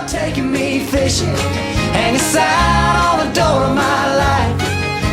taking me fishing, hang a sign on the door of my life.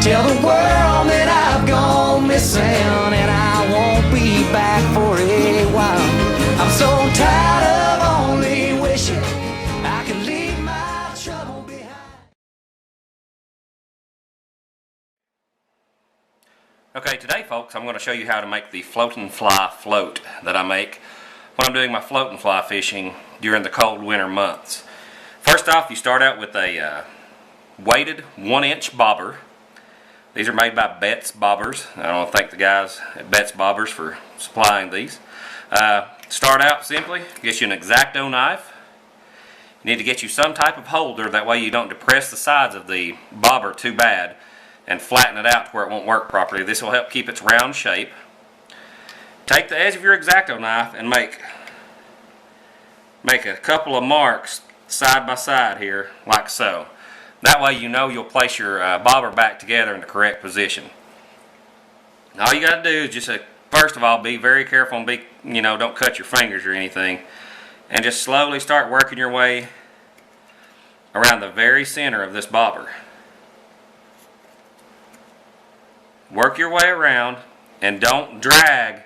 Tell the world that I've gone missing and I won't be back for a while. I'm so tired of only wishing I could leave my trouble behind. Okay, today folks, I'm going to show you how to make the floating fly float that I make when I'm doing my floating fly fishing during the cold winter months. First off, you start out with a weighted 1-inch bobber. These are made by Betts Bobbers. I don't thank the guys at Betts Bobbers for supplying these. Start out simply, get you an X-Acto knife. You need to get you some type of holder, that way you don't depress the sides of the bobber too bad and flatten it out to where it won't work properly. This will help keep its round shape. Take the edge of your X-Acto knife and make a couple of marks side by side here, like so. That way you know you'll place your bobber back together in the correct position. All you got to do is just first of all, be very careful and don't cut your fingers or anything, and just slowly start working your way around the very center of this bobber. Work your way around and don't drag.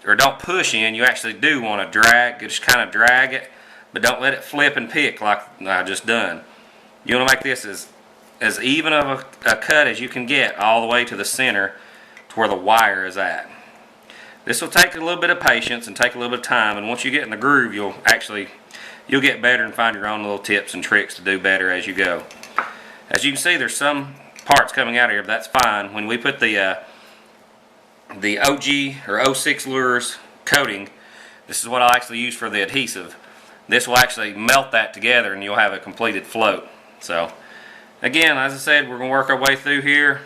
Or don't push in. You actually do want to drag. Just kind of drag it, but don't let it flip and pick like I just done. You want to make this as even of a cut as you can get all the way to the center to where the wire is at. This will take a little bit of patience and take a little bit of time, and once you get in the groove, you'll get better and find your own little tips and tricks to do better as you go. As you can see, there's some parts coming out of here, but that's fine. When we put the OG or 06 lures coating, this is what I'll actually use for the adhesive. This will actually melt that together and you'll have a completed float. So again, as I said, we're going to work our way through here.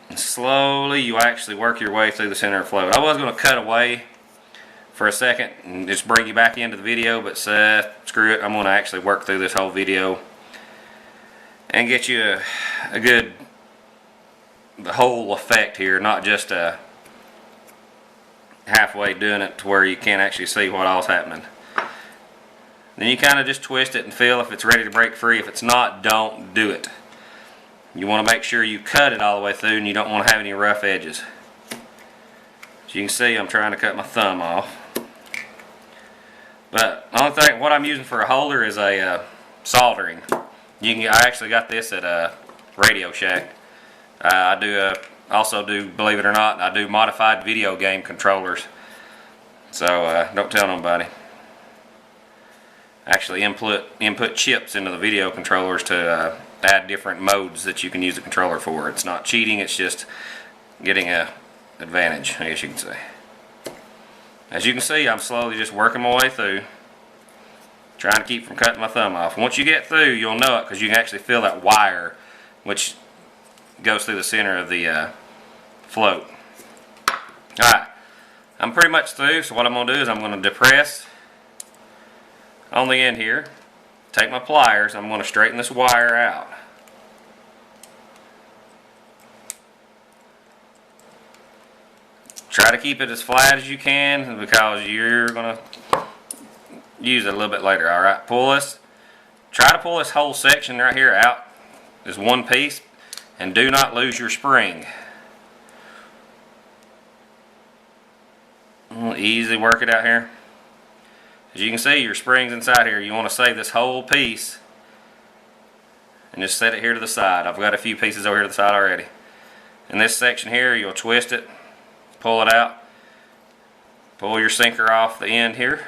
And slowly you actually work your way through the center of the float. I was going to cut away for a second and just bring you back into the video, but screw it, I'm going to actually work through this whole video and get you the whole effect here, not just halfway doing it to where you can't actually see what all's happening. Then you kind of just twist it and feel if it's ready to break free. If it's not, don't do it. You want to make sure you cut it all the way through and you don't want to have any rough edges. As you can see, I'm trying to cut my thumb off. But the only thing, what I'm using for a holder is a soldering. I actually got this at Radio Shack. I also do, believe it or not, I do modified video game controllers. So don't tell nobody. Actually input chips into the video controllers to add different modes that you can use the controller for. It's not cheating, it's just getting a advantage, I guess you can say. As you can see, I'm slowly just working my way through, trying to keep from cutting my thumb off. Once you get through, you'll know it because you can actually feel that wire which goes through the center of the float. Alright, I'm pretty much through, so what I'm going to do is I'm going to depress on the end here, take my pliers, I'm going to straighten this wire out. Try to keep it as flat as you can because you're going to use it a little bit later. Alright, try to pull this whole section right here out as one piece, and do not lose your spring. We'll easily work it out here. As you can see, your spring's inside here. You want to save this whole piece and just set it here to the side. I've got a few pieces over here to the side already. In this section here, you'll twist it, pull it out, pull your sinker off the end here.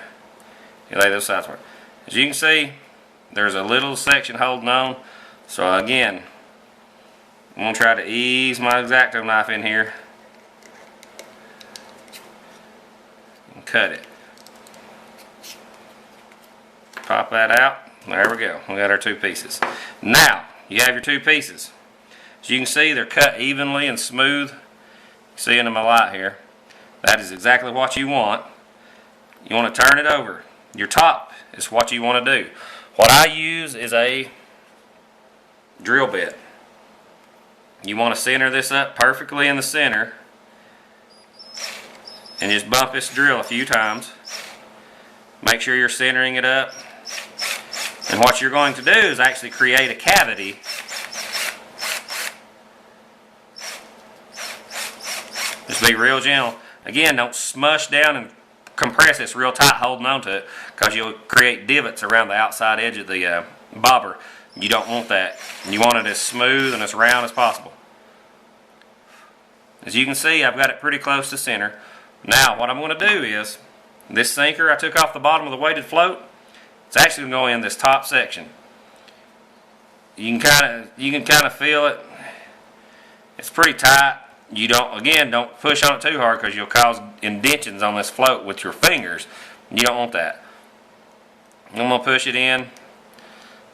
You lay those sides for it. As you can see, there's a little section holding on. So again, I'm going to try to ease my X-Acto knife in here and cut it. Pop that out. There we go. We got our two pieces. Now, you have your two pieces. As you can see, they're cut evenly and smooth. See into my light here. That is exactly what you want. You want to turn it over. Your top is what you want to do. What I use is a drill bit. You want to center this up perfectly in the center and just bump this drill a few times. Make sure you're centering it up. And what you're going to do is actually create a cavity just be real gentle. Again, don't smush down and compress this real tight holding onto it, because you'll create divots around the outside edge of the bobber. You don't want that. You want it as smooth and as round as possible. As you can see, I've got it pretty close to center. Now what I'm going to do is, this sinker I took off the bottom of the weighted float, it's actually going to go in this top section. You can kind of feel it. It's pretty tight. You don't push on it too hard, because you'll cause indentions on this float with your fingers. You don't want that. I'm going to push it in.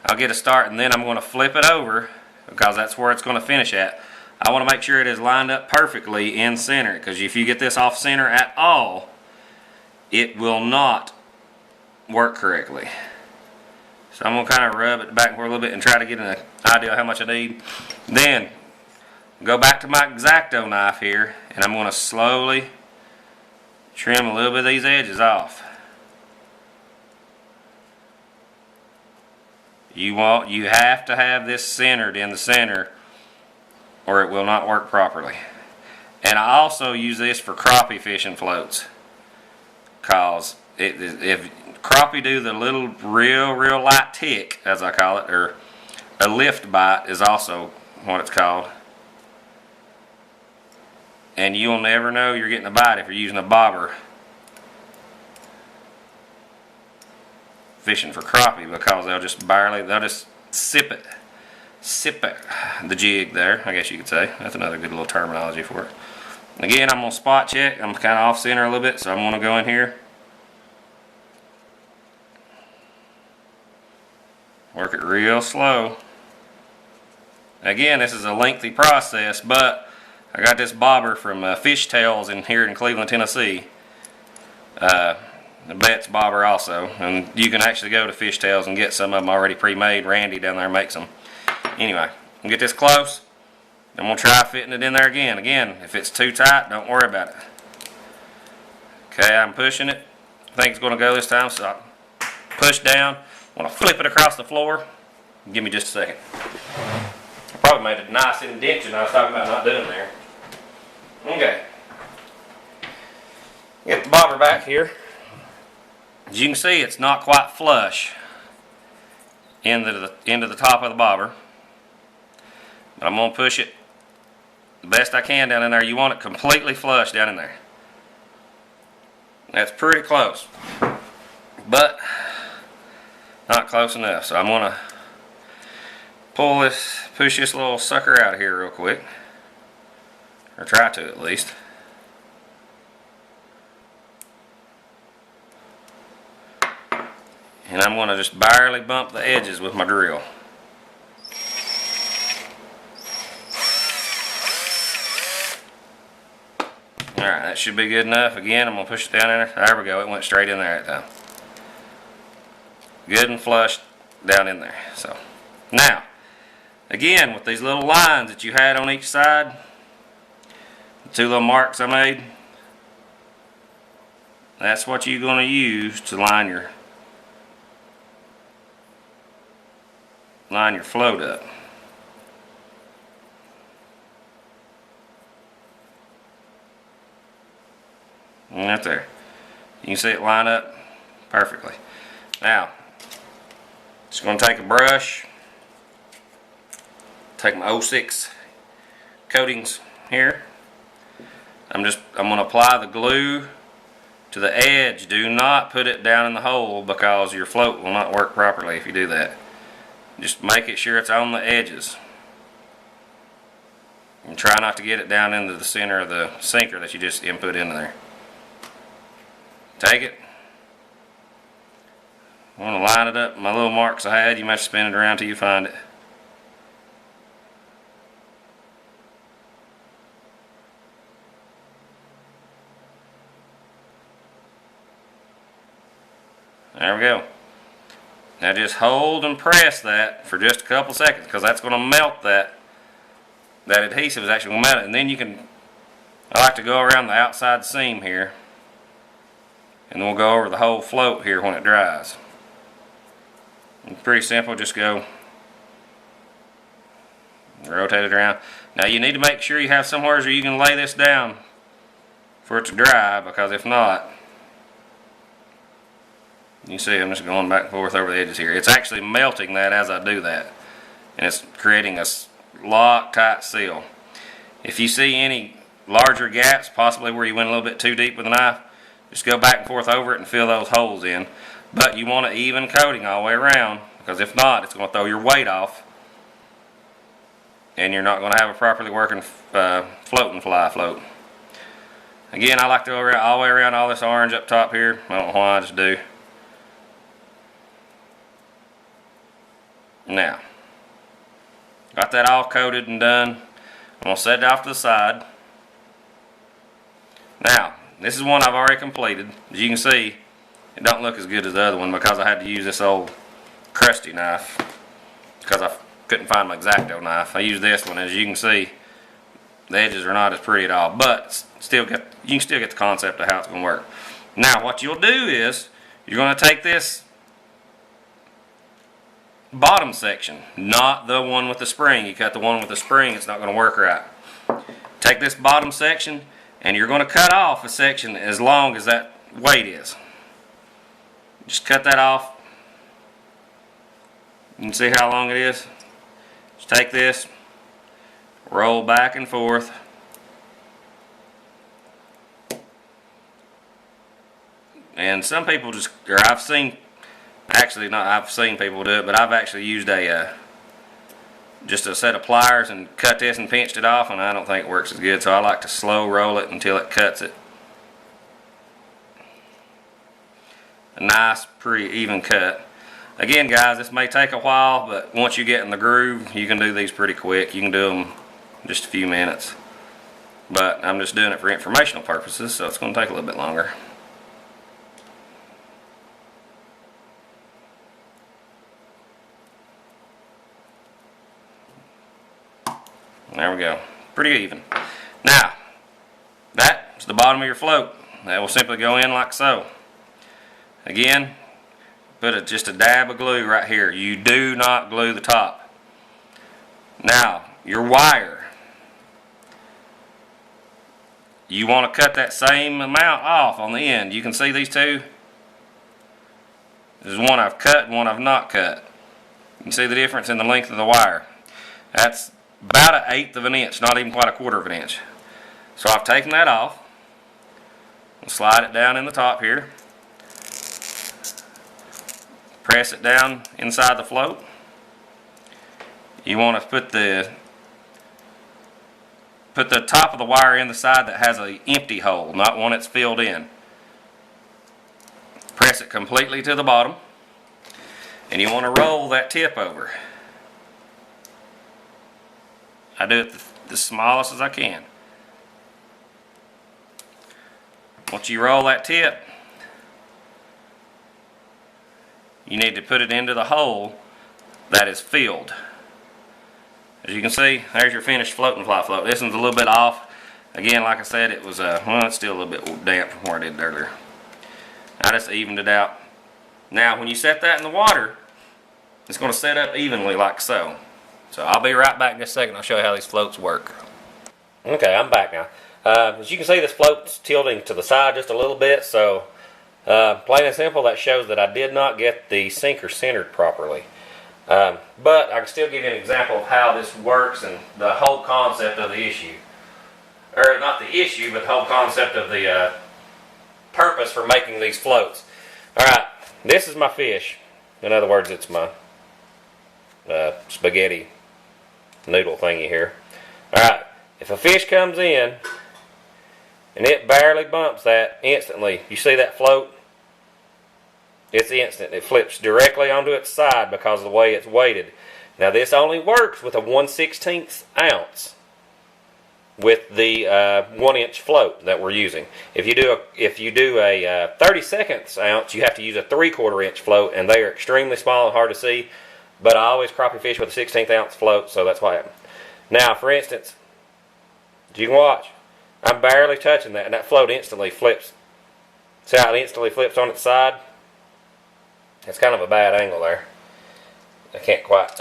I'll get a start, and then I'm going to flip it over, because that's where it's going to finish at. I want to make sure it is lined up perfectly in center, because if you get this off center at all, it will not work correctly. So I'm going to kind of rub it back and forth a little bit and try to get an idea of how much I need. Then go back to my X-Acto knife here, and I'm going to slowly trim a little bit of these edges off. You have to have this centered in the center, or it will not work properly. And I also use this for crappie fishing floats, cause if crappie do the little real light tick, as I call it, or a lift bite is also what it's called. And you'll never know you're getting a bite if you're using a bobber fishing for crappie, because they'll just sip it, the jig there, I guess you could say. That's another good little terminology for it. Again, I'm going to spot check. I'm kind of off center a little bit, so I'm going to go in here, work it real slow. Again, this is a lengthy process, but I got this bobber from Fish Tales here in Cleveland, Tennessee. The Betts bobber also, and you can actually go to Fish Tales and get some of them already pre-made. Randy down there makes them. Anyway, I'll get this close. I'm going to try fitting it in there again. Again, if it's too tight, don't worry about it. Okay, I'm pushing it. I think it's going to go this time, so I'll push down. I'm going to flip it across the floor. Give me just a second. I probably made a nice indentation I was talking about not doing there. Okay. Get the bobber back here. As you can see, it's not quite flush into the top of the bobber. But I'm going to push it the best I can down in there. You want it completely flush down in there. That's pretty close, but not close enough. So I'm going to push this little sucker out of here real quick, or try to at least. And I'm going to just barely bump the edges with my drill. Alright, that should be good enough. Again, I'm going to push it down in there. There we go. It went straight in there that time. Good and flush down in there. So, now, again, with these little lines that you had on each side, the two little marks I made, that's what you're going to use to line your float up. And right there. You can see it line up perfectly. Now, just going to take a brush, take my 06 coatings here. I'm going to apply the glue to the edge. Do not put it down in the hole, because your float will not work properly if you do that. Just make it sure it's on the edges. And try not to get it down into the center of the sinker that you just input into there. Take it. I want to line it up. My little marks I had, you might spin it around till you find it. There we go. Now just hold and press that for just a couple seconds, because that's going to melt that adhesive is actually going to melt it. And then I like to go around the outside seam here and we'll go over the whole float here when it dries. It's pretty simple, just go rotate it around. Now you need to make sure you have somewhere where you can lay this down for it to dry, because if not, you see I'm just going back and forth over the edges here. It's actually melting that as I do that, and it's creating a lock-tight seal. If you see any larger gaps, possibly where you went a little bit too deep with a knife, just go back and forth over it and fill those holes in. But you want an even coating all the way around, because if not, it's going to throw your weight off, and you're not going to have a properly working floating fly float. Again, I like to go all the way around all this orange up top here. I don't know why, I just do. Now, got that all coated and done. I'm going to set it off to the side. Now, this is one I've already completed. As you can see, it don't look as good as the other one because I had to use this old crusty knife because I couldn't find my X-Acto knife. I used this one. As you can see, the edges are not as pretty at all, but you can still get the concept of how it's going to work. Now, what you'll do is you're going to take this bottom section, not the one with the spring. You cut the one with the spring, it's not going to work right. Take this bottom section, and you're going to cut off a section as long as that weight is. Just cut that off. You can see how long it is. Just take this, roll back and forth. And some people just, or I've seen people do it, but I've actually used just a set of pliers and cut this and pinched it off, and I don't think it works as good, so I like to slow roll it until it cuts it. A nice, pretty even cut. Again, guys, this may take a while, but once you get in the groove, you can do these pretty quick. You can do them in just a few minutes. But I'm just doing it for informational purposes, so it's going to take a little bit longer. There we go. Pretty even. Now, that's the bottom of your float. That will simply go in like so. Again, put just a dab of glue right here. You do not glue the top. Now, your wire. You want to cut that same amount off on the end. You can see these two. There's one I've cut and one I've not cut. You can see the difference in the length of the wire. That's about 1/8 of an inch, not even quite 1/4 of an inch. So I've taken that off and slide it down in the top here. Press it down inside the float. You want to put the top of the wire in the side that has an empty hole, not one that's filled in. Press it completely to the bottom, and you want to roll that tip over. I do it the smallest as I can. Once you roll that tip, you need to put it into the hole that is filled. As you can see, there's your finished floating fly float. This one's a little bit off. Again, like I said, it was well, it's still a little bit damp from where I did it earlier. I just evened it out. Now, when you set that in the water, it's going to set up evenly like so. So I'll be right back in just a second. I'll show you how these floats work. Okay, I'm back now. As you can see, this float's tilting to the side just a little bit, so plain and simple, that shows that I did not get the sinker centered properly. But I can still give you an example of how this works and the whole concept of the issue. Or not the issue, but the whole concept of the purpose for making these floats. Alright, this is my fish. In other words, it's my spaghetti noodle thingy here. Alright, if a fish comes in and it barely bumps that instantly, you see that float? It's instant. It flips directly onto its side because of the way it's weighted. Now this only works with a 1/16 ounce with the 1-inch float that we're using. If you do a 32 ounce, you have to use a 3/4 inch float, and they are extremely small and hard to see. But I always crappie fish with a 1/16 ounce float, so that's why it happened. Now, for instance, you can watch. I'm barely touching that, and that float instantly flips See how it instantly flips on its side? It's kind of a bad angle there. I can't quite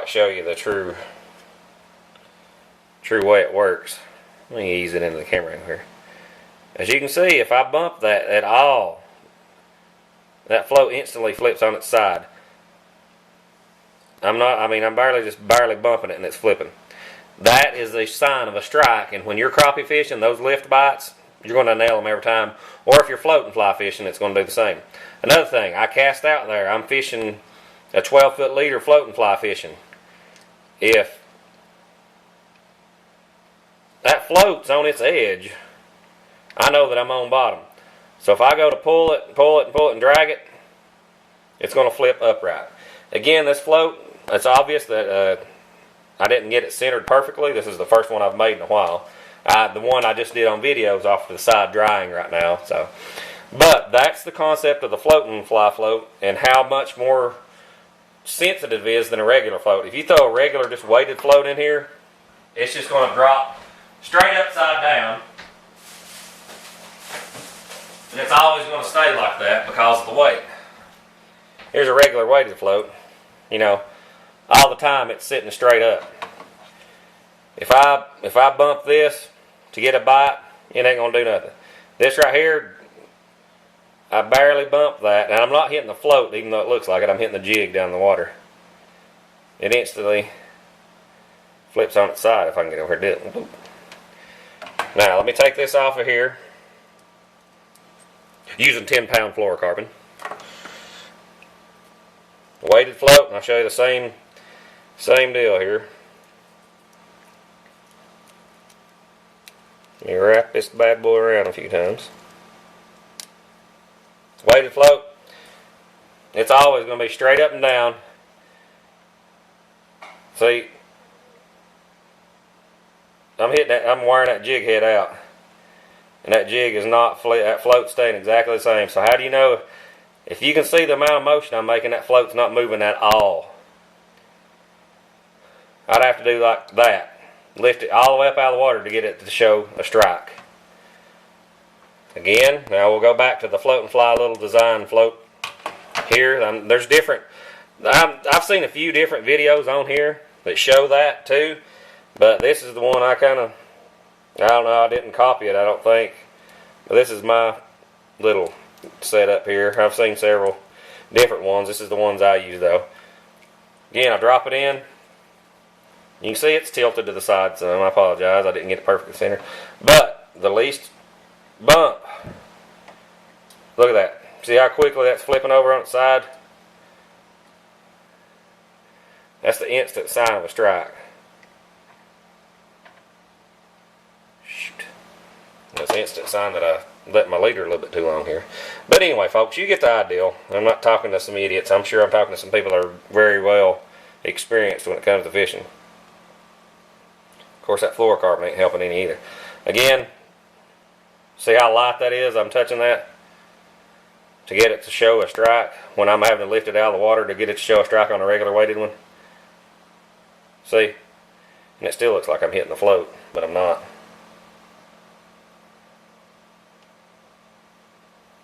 show you the true way it works. Let me ease it into the camera here. As you can see, if I bump that at all, that float instantly flips on its side. I'm barely bumping it and it's flipping. That is a sign of a strike, and when you're crappie fishing, those lift bites, you're going to nail them every time. Or if you're floating fly fishing, it's going to do the same. Another thing, I cast out there. I'm fishing a 12-foot leader floating fly fishing. If that float's on its edge, I know that I'm on bottom. So if I go to pull it and drag it, it's going to flip upright. Again, this float, it's obvious that I didn't get it centered perfectly. This is the first one I've made in a while. The one I just did on video is off to the side drying right now. But that's the concept of the floating fly float and how much more sensitive it is than a regular float. If you throw a regular just weighted float in here, it's just going to drop straight upside down. And it's always going to stay like that because of the weight. Here's a regular weighted float. You know, all the time it's sitting straight up. If I bump this to get a bite, it ain't going to do nothing. This right here, I barely bump that, and I'm not hitting the float even though it looks like it. I'm hitting the jig down the water. It instantly flips on its side if I can get over here and do it. Now, let me take this off of here using 10-pound fluorocarbon. Weighted float, and I'll show you the same deal here. Let me wrap this bad boy around a few times. Weighted float, it's always going to be straight up and down. See, I'm wiring that jig head out, and that jig is not that float's staying exactly the same. So how do you know if you can see the amount of motion I'm making? That float's not moving at all. I'd have to do like that, lift it all the way up out of the water to get it to show a strike. Again, now we'll go back to the float and fly little design float here. There's different. I've seen a few different videos on here that show that too, but this is the one I don't know, I didn't copy it, I don't think. But this is my little setup here. I've seen several different ones. This is the ones I use though. Again, I drop it in. You can see it's tilted to the side some. I apologize, I didn't get it perfectly centered. But the least bump, look at that. See how quickly that's flipping over on its side? That's the instant sign of a strike. Shoot. That's the instant sign that I let my leader a little bit too long here. But anyway, folks, you get the idea. I'm not talking to some idiots. I'm sure I'm talking to some people that are very well experienced when it comes to fishing. Of course, that fluorocarbon ain't helping any either. Again, see how light that is? I'm touching that to get it to show a strike when I'm having to lift it out of the water to get it to show a strike on a regular weighted one. See? And it still looks like I'm hitting the float, but I'm not.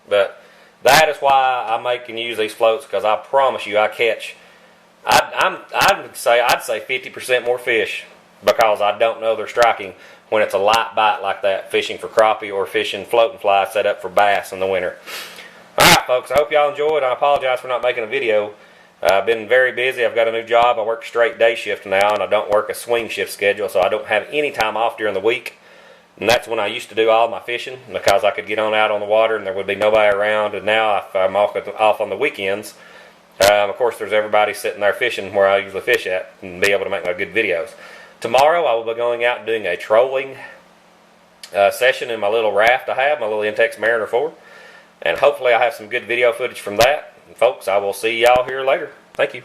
But that is why I make and use these floats, because I promise you I catch, I'd say 50% more fish because I don't know they're striking when it's a light bite like that, fishing for crappie or fishing floating fly set up for bass in the winter. Alright folks, I hope y'all enjoyed. I apologize for not making a video. I've been very busy. I've got a new job. I work straight day shift now, and I don't work a swing shift schedule, so I don't have any time off during the week. And that's when I used to do all my fishing, because I could get on out on the water and there would be nobody around. And now if I'm off on the weekends, of course there's everybody sitting there fishing where I usually fish at and be able to make my good videos. Tomorrow I will be going out and doing a trolling session in my little raft I have, my little Intex Mariner 4. And hopefully I'll have some good video footage from that. And folks, I will see y'all here later. Thank you.